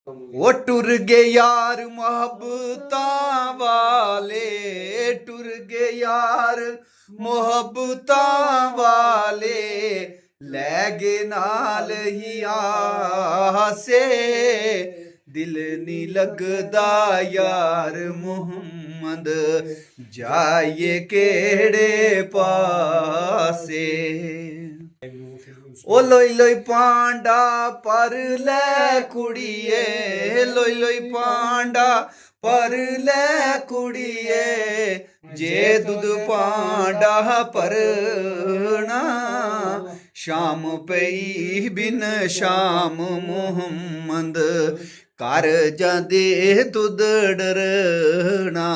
ਉਹ ਟੁਰ ਗਏ ਯਾਰ ਮੁਹੱਬਤਾਂ ਵਾਲੇ, ਟੁਰ ਗਏ ਯਾਰ ਮੁਹੱਬਤਾਂ ਵਾਲੇ, ਲੈ ਗਏ ਨਾਲ ਹੀ ਆਸੇ, ਦਿਲ ਨੀ ਲੱਗਦਾ ਯਾਰ ਮੁਹੰਮਦ, ਜਾਈਏ ਕਿਹੜੇ ਪਾਸੇ। ਉਹ ਲੋਈ ਲੋਈ ਪਾਂਡਾ ਪਰ ਲੈ ਕੁੜੀਏ, ਲੋਈ ਲੋਈ ਪਾਂਡਾ ਪਰ ਲੈ ਕੁੜੀਏ, ਜੇ ਦੁੱਧ ਪਾਂਡਾ ਭਰਨਾ, ਸ਼ਾਮ ਪਈ ਬਿਨ ਸ਼ਾਮ ਮੁਹੰਮਦ, ਕਰ ਜਾਂਦੇ ਦੁੱਧ ਡਰਨਾ,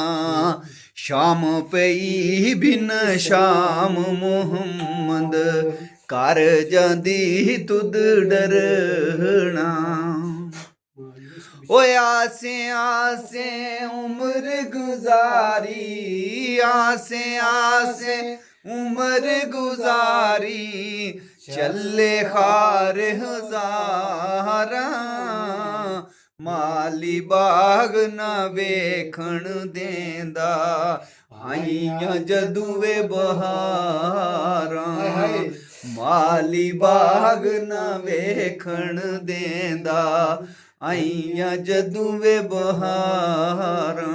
ਸ਼ਾਮ ਪਈ ਬਿਨ ਸ਼ਾਮ ਮੁਹੰਮਦ, ਕਰ ਜਾਂਦੀ ਤੁਧ ਡਰਨਾ। ਓਏ ਆਸੇ ਆਸੇ ਉਮਰ ਗੁਜ਼ਾਰੀ, ਆਸੇ ਆਸੇ ਉਮਰ ਗੁਜ਼ਾਰੀ, ਚੱਲੇ ਖਾਰ ਹਜ਼ਾਰਾਂ, ਮਾਲੀ ਬਾਗ ਨਾ ਵੇਖਣ ਦੇਂਦਾ, ਆਈਆਂ ਜਦੋਂ ਵੇ ਬਹਾਰਾਂ, ਮਾਲੀ ਬਾਗ ਨਾ ਵੇਖਣ ਦੇਂਦਾ, ਆਈਆਂ ਜਦੋਂ ਵੇ ਬਹਾਰਾਂ।